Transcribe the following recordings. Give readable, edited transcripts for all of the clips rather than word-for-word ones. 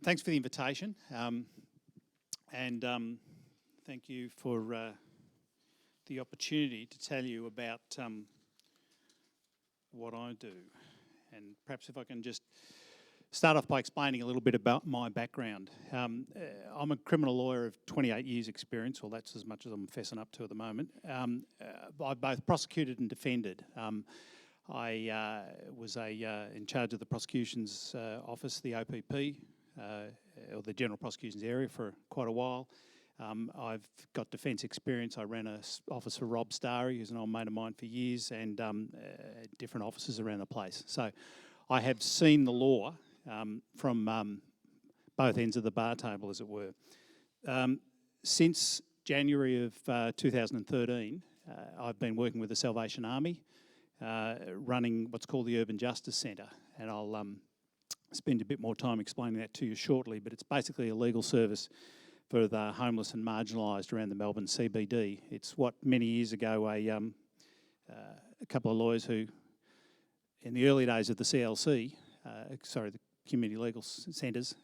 Thanks for the invitation, and thank you for the opportunity to tell you about what I do. And perhaps if I can just start off by explaining a little bit about my background. I'm a criminal lawyer of 28 years experience, or that's as much as I'm fessing up to at the moment. I've both prosecuted and defended. I was in charge of the prosecution's office, the OPP, or the General Prosecution's area for quite a while. I've got defence experience. I ran an office for Rob Starry, who's an old mate of mine for years, and different offices around the place. So I have seen the law from both ends of the bar table, as it were. Since January of 2013, I've been working with the Salvation Army, running what's called the Urban Justice Centre, and I'll spend a bit more time explaining that to you shortly, but it's basically a legal service for the homeless and marginalised around the Melbourne CBD. It's what many years ago a couple of lawyers who, in the early days of the CLC, the community legal centres,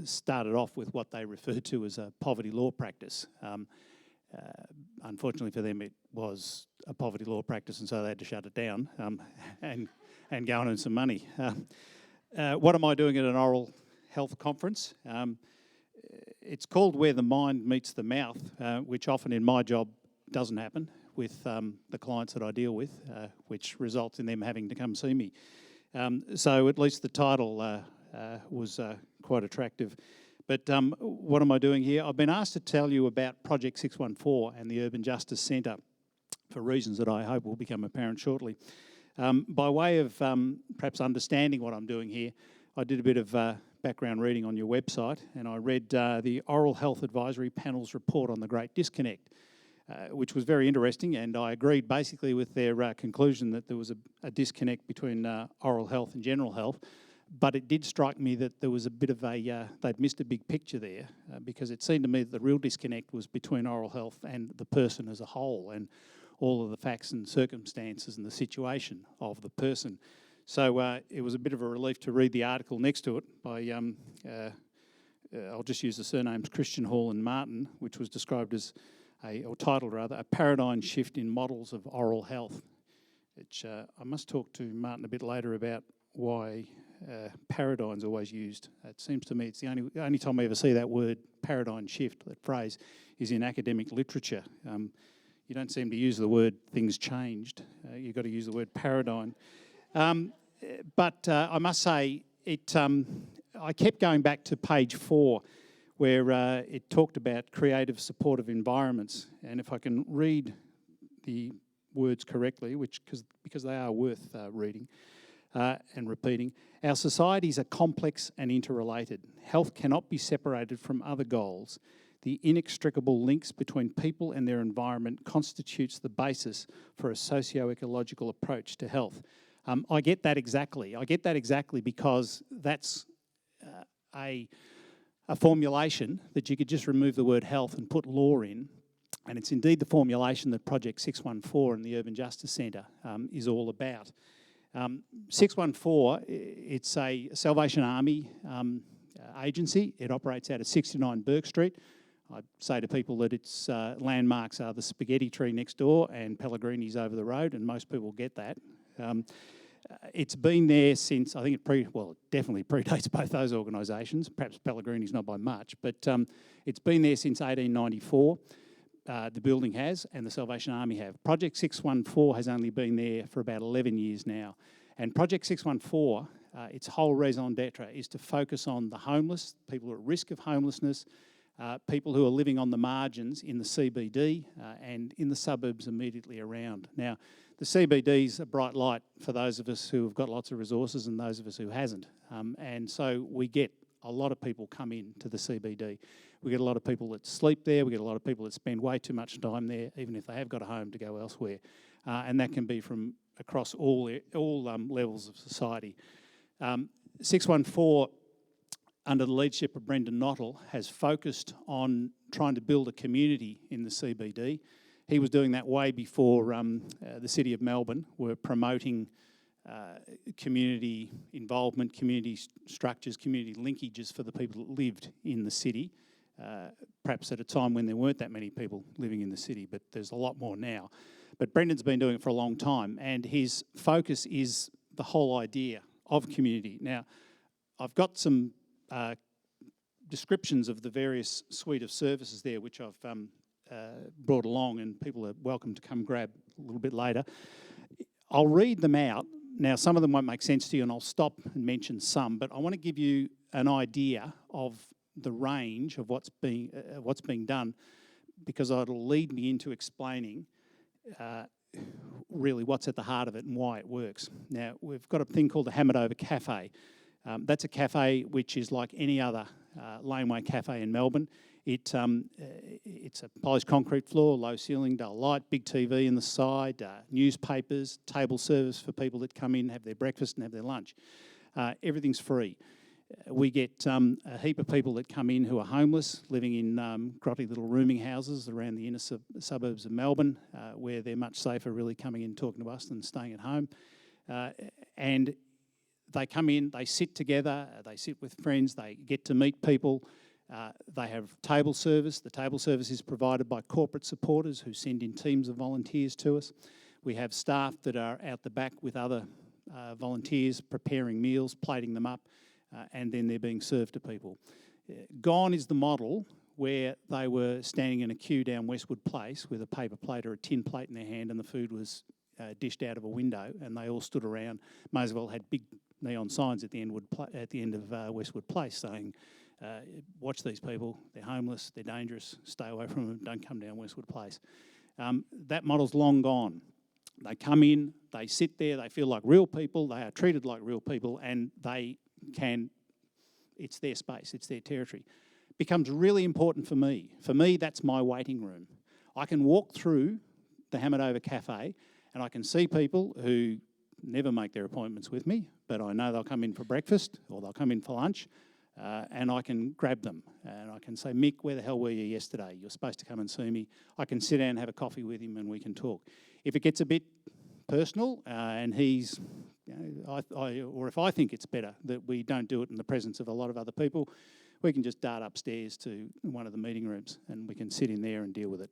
started off with what they referred to as a poverty law practice. Unfortunately for them, it was a poverty law practice, and so they had to shut it down and go and earn some money. What am I doing at an oral health conference? It's called Where the Mind Meets the Mouth, which often in my job doesn't happen with the clients that I deal with, which results in them having to come see me. So at least the title was quite attractive. But what am I doing here? I've been asked to tell you about Project 614 and the Urban Justice Centre for reasons that I hope will become apparent shortly. By way of perhaps understanding what I'm doing here, I did a bit of background reading on your website, and I read the Oral Health Advisory Panel's report on the Great Disconnect, which was very interesting, and I agreed basically with their conclusion that there was a disconnect between oral health and general health. But it did strike me that there was a bit of they'd missed a big picture there, because it seemed to me that the real disconnect was between oral health and the person as a whole, and all of the facts and circumstances and the situation of the person. So it was a bit of a relief to read the article next to it by, I'll just use the surnames Christian, Hall and Martin, which was described as, or titled rather, a paradigm shift in models of oral health, which I must talk to Martin a bit later about why paradigm's always used. It seems to me it's the only time I ever see that word paradigm shift, that phrase, is in academic literature. You don't seem to use the word things changed. You've got to use the word paradigm. But I must say, I kept going back to page 4, where it talked about creative supportive environments. And if I can read the words correctly, because they are worth reading and repeating. Our societies are complex and interrelated. Health cannot be separated from other goals. The inextricable links between people and their environment constitutes the basis for a socio-ecological approach to health. I get that exactly. I get that exactly because that's a formulation that you could just remove the word health and put law in, and it's indeed the formulation that Project 614 and the Urban Justice Centre is all about. 614, it's a Salvation Army agency. It operates out of 69 Burke Street. I say to people that its landmarks are the spaghetti tree next door and Pellegrini's over the road, and most people get that. It's been there since, I think it definitely predates both those organisations. Perhaps Pellegrini's not by much, but it's been there since 1894. The building has, and the Salvation Army have. Project 614 has only been there for about 11 years now. And Project 614, its whole raison d'etre is to focus on the homeless, people at risk of homelessness, people who are living on the margins in the CBD and in the suburbs immediately around. Now, the CBD's a bright light for those of us who have got lots of resources and those of us who hasn't. And so we get a lot of people come in to the CBD. We get a lot of people that sleep there. We get a lot of people that spend way too much time there, even if they have got a home to go elsewhere. And that can be from across all levels of society. 614, under the leadership of Brendan Nottle, has focused on trying to build a community in the CBD. He was doing that way before the City of Melbourne were promoting community involvement, community structures, community linkages for the people that lived in the city, perhaps at a time when there weren't that many people living in the city, but there's a lot more now. But Brendan's been doing it for a long time, and his focus is the whole idea of community. Now, I've got some descriptions of the various suite of services there, which I've brought along, and people are welcome to come grab a little bit later. I'll read them out. Now, some of them won't make sense to you, and I'll stop and mention some, but I want to give you an idea of the range of what's being done, because it'll lead me into explaining really what's at the heart of it and why it works. Now, we've got a thing called the Hammered Over Cafe. That's a cafe which is like any other laneway cafe in Melbourne. It's a polished concrete floor, low ceiling, dull light, big TV in the side, newspapers, table service for people that come in, have their breakfast and have their lunch. Everything's free. We get a heap of people that come in who are homeless, living in grotty little rooming houses around the inner suburbs of Melbourne, where they're much safer really coming in talking to us than staying at home. And they come in, they sit together, they sit with friends, they get to meet people. They have table service. The table service is provided by corporate supporters who send in teams of volunteers to us. We have staff that are out the back with other volunteers preparing meals, plating them up, and then they're being served to people. Gone is the model where they were standing in a queue down Westwood Place with a paper plate or a tin plate in their hand, and the food was dished out of a window, and they all stood around. May as well had big neon signs at the end of Westwood Place saying, watch these people, they're homeless, they're dangerous, stay away from them, don't come down Westwood Place. That model's long gone. They come in, they sit there, they feel like real people, they are treated like real people, and it's their space, it's their territory. Becomes really important for me. For me, that's my waiting room. I can walk through the Hammered Over Cafe and I can see people who never make their appointments with me, but I know they'll come in for breakfast or they'll come in for lunch, and I can grab them and I can say, Mick, where the hell were you yesterday? You're supposed to come and see me. I can sit down and have a coffee with him and we can talk. If it gets a bit personal and he's, or if I think it's better that we don't do it in the presence of a lot of other people, we can just dart upstairs to one of the meeting rooms and we can sit in there and deal with it.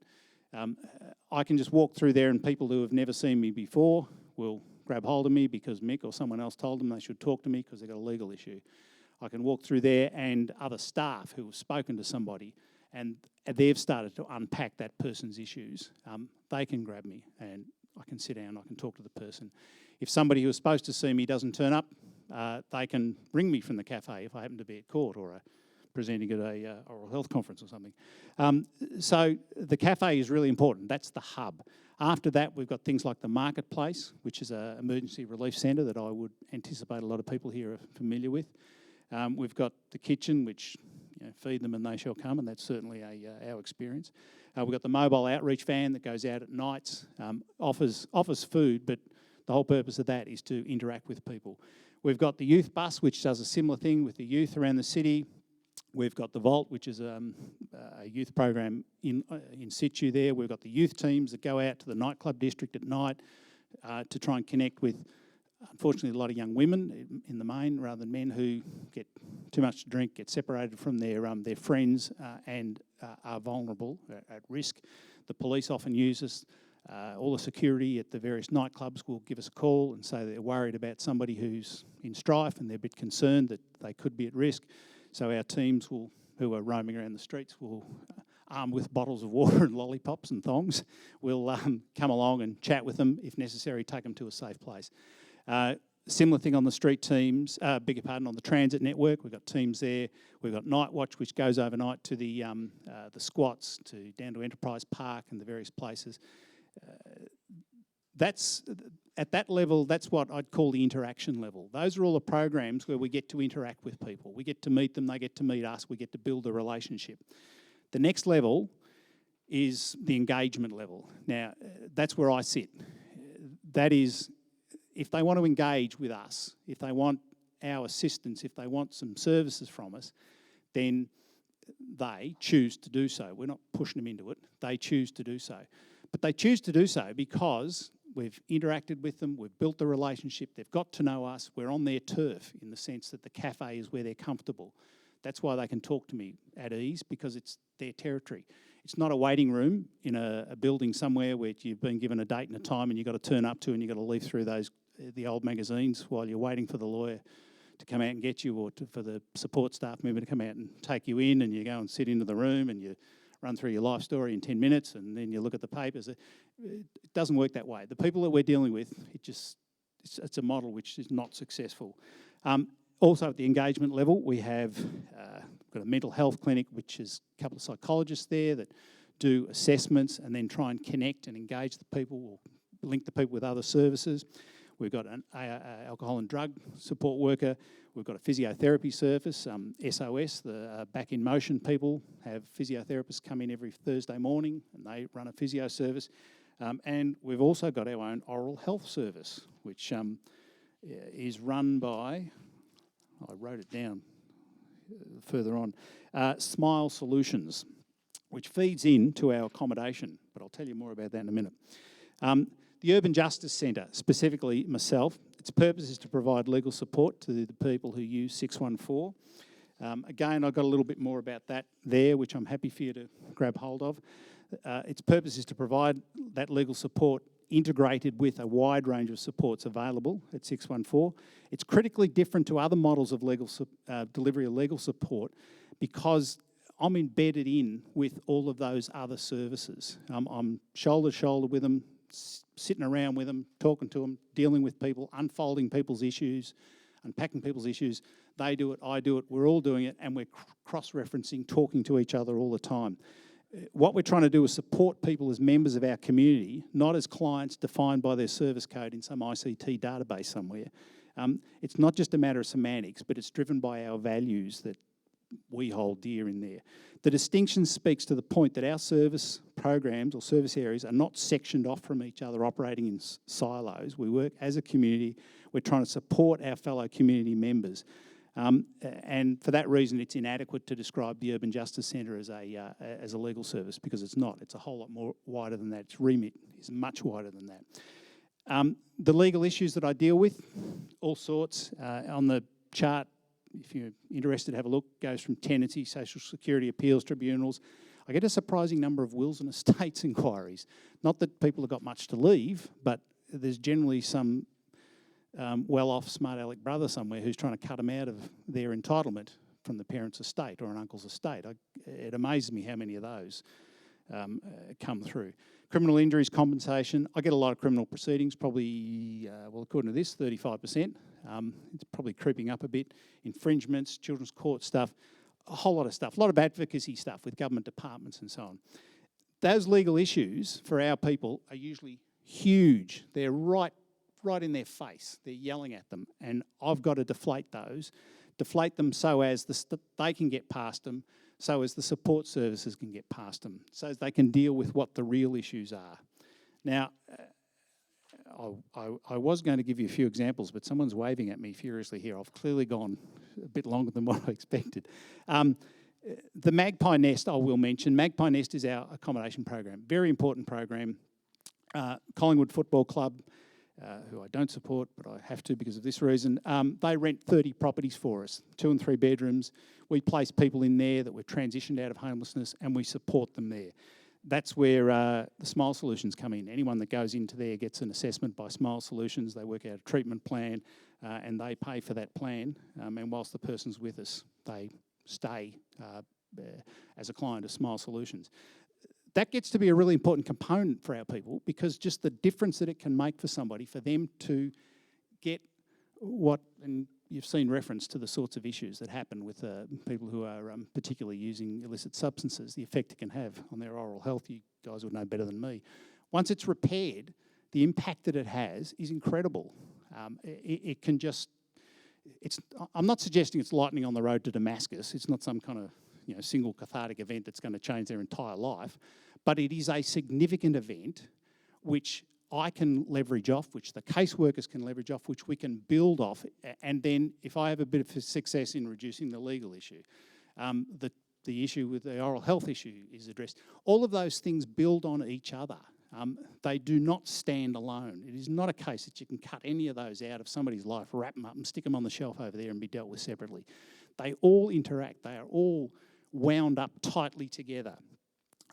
I can just walk through there and people who have never seen me before will grab hold of me because Mick or someone else told them they should talk to me because they've got a legal issue. I can walk through there and other staff who have spoken to somebody and they've started to unpack that person's issues. They can grab me and I can sit down, I can talk to the person. If somebody who was supposed to see me doesn't turn up, they can ring me from the cafe if I happen to be at court or presenting at a oral health conference or something. So the cafe is really important. That's the hub. After that, we've got things like the marketplace, which is an emergency relief centre that I would anticipate a lot of people here are familiar with. We've got the kitchen, which feed them and they shall come, and that's certainly our experience. We've got the mobile outreach van that goes out at nights, offers food, but the whole purpose of that is to interact with people. We've got the youth bus, which does a similar thing with the youth around the city. We've got the Vault, which is a youth program in situ there. We've got the youth teams that go out to the nightclub district at night to try and connect with, unfortunately, a lot of young women in the main rather than men who get too much to drink, get separated from their friends and are vulnerable, at risk. The police often use us. All the security at the various nightclubs will give us a call and say they're worried about somebody who's in strife and they're a bit concerned that they could be at risk. So our teams who are roaming around the streets will, armed with bottles of water and lollipops and thongs, will come along and chat with them, if necessary, take them to a safe place. Similar thing on the street teams, on the transit network. We've got teams there. We've got Night Watch, which goes overnight to the squats, down to Enterprise Park and the various places. At that level, that's what I'd call the interaction level. Those are all the programs where we get to interact with people. We get to meet them, they get to meet us, we get to build a relationship. The next level is the engagement level. Now, that's where I sit. That is, if they want to engage with us, if they want our assistance, if they want some services from us, then they choose to do so. We're not pushing them into it. They choose to do so. But they choose to do so because we've interacted with them, we've built the relationship, they've got to know us, we're on their turf in the sense that the cafe is where they're comfortable. That's why they can talk to me at ease, because it's their territory. It's not a waiting room in a building somewhere where you've been given a date and a time and you've got to turn up to, and you've got to leaf through the old magazines while you're waiting for the lawyer to come out and get you, or for the support staff member to come out and take you in, and you go and sit into the room and you run through your life story in 10 minutes and then you look at the papers. It doesn't work that way. The people that we're dealing with, it's a model which is not successful. Also at the engagement level, we have got a mental health clinic, which is a couple of psychologists there that do assessments and then try and connect and engage the people, or link the people with other services. We've got an alcohol and drug support worker. We've got a physiotherapy service, SOS, the Back in Motion people have physiotherapists come in every Thursday morning and they run a physio service. And we've also got our own oral health service, which is run by, I wrote it down further on, Smile Solutions, which feeds into our accommodation, but I'll tell you more about that in a minute. The Urban Justice Centre, specifically myself, its purpose is to provide legal support to the people who use 614. Again, I've got a little bit more about that there, which I'm happy for you to grab hold of. Its purpose is to provide that legal support integrated with a wide range of supports available at 614. It's critically different to other models of legal delivery of legal support, because I'm embedded in with all of those other services. I'm shoulder to shoulder with them, sitting around with them, talking to them, dealing with people, unfolding people's issues, unpacking people's issues. They do it, I do it, we're all doing it, and we're cross-referencing, talking to each other all the time. What we're trying to do is support people as members of our community, not as clients defined by their service code in some ICT database somewhere. It's not just a matter of semantics, but it's driven by our values that we hold dear in there. The distinction speaks to the point that our service programs or service areas are not sectioned off from each other, operating in silos. We work as a community. We're trying to support our fellow community members. And for that reason, it's inadequate to describe the Urban Justice Centre as a legal service, because it's not. It's a whole lot more wider than that. Its remit is much wider than that. The legal issues that I deal with, all sorts. On the chart, if you're interested, have a look, goes from tenancy, social security, appeals tribunals. I get a surprising number of wills and estates inquiries. Not that people have got much to leave, but there's generally some well-off smart aleck brother somewhere who's trying to cut them out of their entitlement from the parent's estate or an uncle's estate. It amazes me how many of those come through. Criminal injuries compensation. I get a lot of criminal proceedings, probably, according to this, 35%. It's probably creeping up a bit. Infringements, children's court stuff, a whole lot of stuff, a lot of advocacy stuff with government departments and so on. Those legal issues for our people are usually huge. They're right in their face. They're yelling at them, and I've got to deflate them so as they can get past them, so as the support services can get past them, so as they can deal with what the real issues are. Now, I was going to give you a few examples, but someone's waving at me furiously here. I've clearly gone a bit longer than what I expected. The Magpie Nest, I will mention. Magpie Nest is our accommodation program. Very important program. Collingwood Football Club, who I don't support, but I have to because of this reason, they rent 30 properties for us, 2 and 3 bedrooms. We place people in there that were transitioned out of homelessness, and we support them there. That's where the Smile Solutions come in. Anyone that goes into there gets an assessment by Smile Solutions. They work out a treatment plan, and they pay for that plan. And whilst the person's with us, they stay as a client of Smile Solutions. That gets to be a really important component for our people, because just the difference that it can make for somebody, for them to get what, and you've seen reference to the sorts of issues that happen with people who are particularly using illicit substances, the effect it can have on their oral health. You guys would know better than me. Once it's repaired, the impact that it has is incredible. It can just, I'm not suggesting it's lightning on the road to Damascus. It's not some kind of single cathartic event that's going to change their entire life, but it is a significant event which I can leverage off, which the caseworkers can leverage off, which we can build off, and then if I have a bit of success in reducing the legal issue, the issue with the oral health issue is addressed. All of those things build on each other. They do not stand alone. It is not a case that you can cut any of those out of somebody's life, wrap them up and stick them on the shelf over there and be dealt with separately. They all interact. They are all wound up tightly together.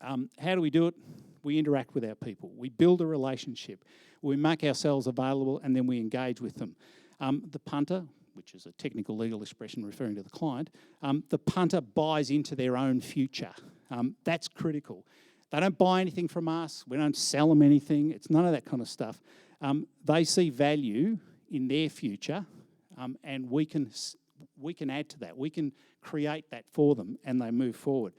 How do we do it? We interact with our people. We build a relationship. We make ourselves available and then we engage with them. The punter, which is a technical legal expression referring to the client, the punter buys into their own future. That's critical. They don't buy anything from us. We don't sell them anything. It's none of that kind of stuff. They see value in their future, and we can add to that. We can create that for them, and they move forward.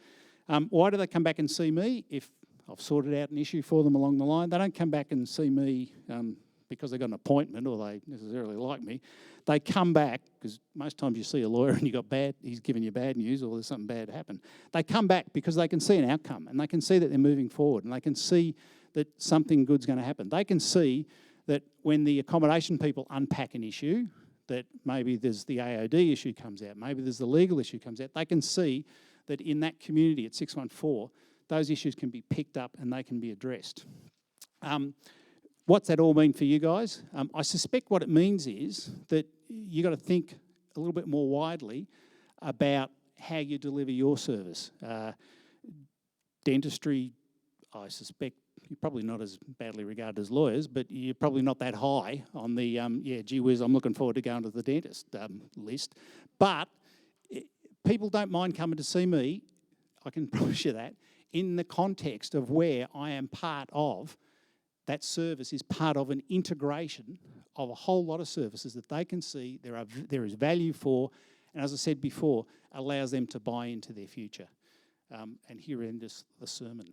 Why do they come back and see me? If I've sorted out an issue for them along the line, they don't come back and see me because they've got an appointment or they necessarily like me. They come back, because most times you see a lawyer and he's giving you bad news or there's something bad happen. They come back because they can see an outcome and they can see that they're moving forward and they can see that something good's going to happen. They can see that when the accommodation people unpack an issue, that maybe there's the AOD issue comes out, maybe there's the legal issue comes out, they can see that in that community at 614, those issues can be picked up and they can be addressed. What's that all mean for you guys? I suspect what it means is that you've got to think a little bit more widely about how you deliver your service. Dentistry, I suspect you're probably not as badly regarded as lawyers, but you're probably not that high on the, gee whiz, I'm looking forward to going to the dentist list. But people don't mind coming to see me, I can promise you that, in the context of where I am part of. That service is part of an integration of a whole lot of services that they can see there is value for, and as I said before, allows them to buy into their future. And here ends the sermon.